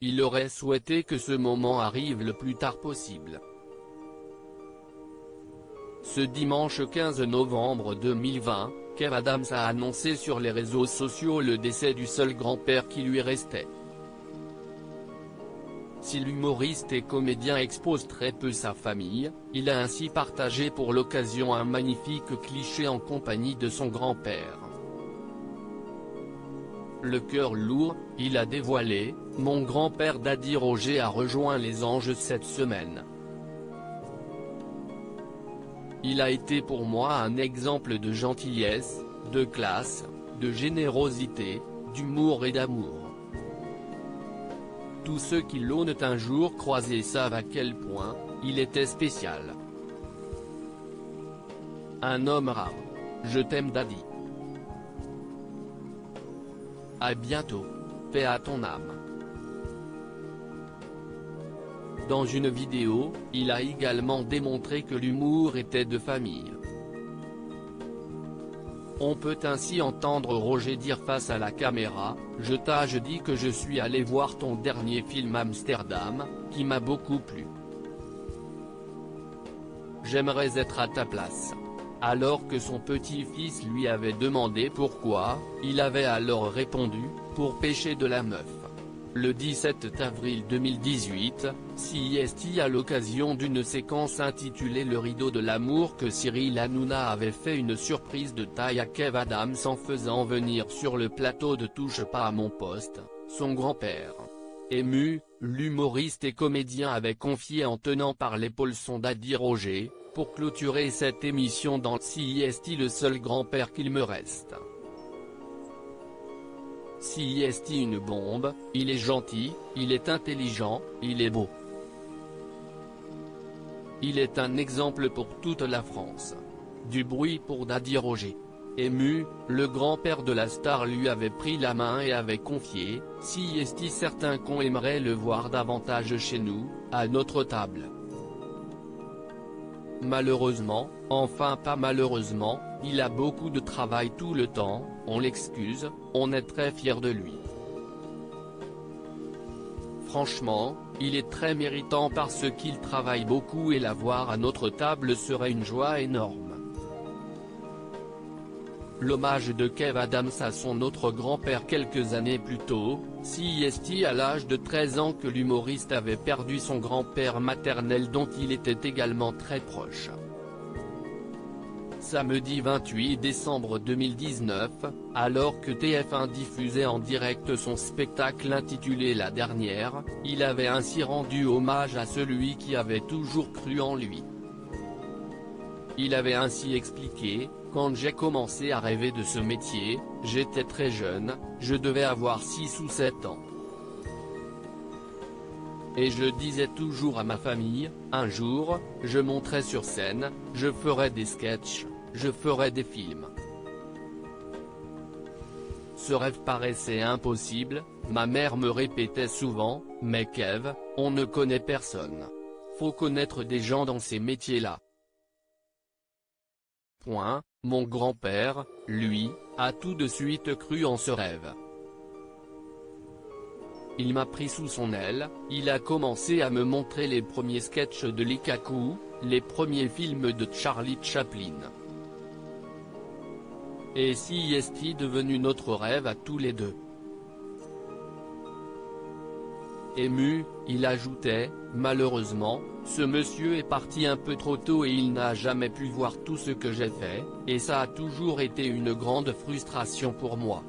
il aurait souhaité que ce moment arrive le plus tard possible. Ce dimanche 15 novembre 2020, Kev Adams a annoncé sur les réseaux sociaux le décès du seul grand-père qui lui restait. Si l'humoriste et comédien expose très peu sa famille, il a ainsi partagé pour l'occasion un magnifique cliché en compagnie de son grand-père. Le cœur lourd, il a dévoilé « Mon grand-père Daddy Roger a rejoint les anges cette semaine. Il a été pour moi un exemple de gentillesse, de classe, de générosité, d'humour et d'amour. Tous ceux qui l'ont un jour croisé savent à quel point il était spécial. Un homme rare. Je t'aime Daddy. À bientôt. Paix à ton âme. » Dans une vidéo, il a également démontré que l'humour était de famille. On peut ainsi entendre Roger dire face à la caméra « Je dis que je suis allé voir ton dernier film Amsterdam, qui m'a beaucoup plu. J'aimerais être à ta place. » Alors que son petit-fils lui avait demandé pourquoi, il avait alors répondu « Pour pêcher de la meuf ». Le 17 avril 2018, CIST à l'occasion d'une séquence intitulée Le rideau de l'amour que Cyril Hanouna avait fait une surprise de taille à Kev Adams en faisant venir sur le plateau de Touche pas à mon poste, son grand-père. Ému, l'humoriste et comédien avait confié en tenant par l'épaule son Daddy Roger, pour clôturer cette émission dans CIST le seul grand-père qu'il me reste. CIST une bombe, il est gentil, il est intelligent, il est beau. Il est un exemple pour toute la France. Du bruit pour Daddy Roger. Ému, le grand-père de la star lui avait pris la main et avait confié « CIST certains cons aimeraient le voir davantage chez nous, à notre table. » Malheureusement, enfin pas malheureusement, il a beaucoup de travail tout le temps, on l'excuse, on est très fier de lui. Franchement, il est très méritant parce qu'il travaille beaucoup et l'avoir à notre table serait une joie énorme. L'hommage de Kev Adams à son autre grand-père quelques années plus tôt, CIST à l'âge de 13 ans que l'humoriste avait perdu son grand-père maternel dont il était également très proche. Samedi 28 décembre 2019, alors que TF1 diffusait en direct son spectacle intitulé La Dernière, il avait ainsi rendu hommage à celui qui avait toujours cru en lui. Il avait ainsi expliqué « Quand j'ai commencé à rêver de ce métier, j'étais très jeune, je devais avoir 6 ou 7 ans. Et je disais toujours à ma famille, un jour, je monterai sur scène, je ferai des sketchs, je ferai des films. Ce rêve paraissait impossible, ma mère me répétait souvent, mais Kev, on ne connaît personne. Faut connaître des gens dans ces métiers-là. Mon grand-père, lui, a tout de suite cru en ce rêve. Il m'a pris sous son aile, il a commencé à me montrer les premiers sketchs de Lukaku, les premiers films de Charlie Chaplin. Et CIST devenu notre rêve à tous les deux. Ému, il ajoutait, malheureusement, ce monsieur est parti un peu trop tôt et il n'a jamais pu voir tout ce que j'ai fait, et ça a toujours été une grande frustration pour moi.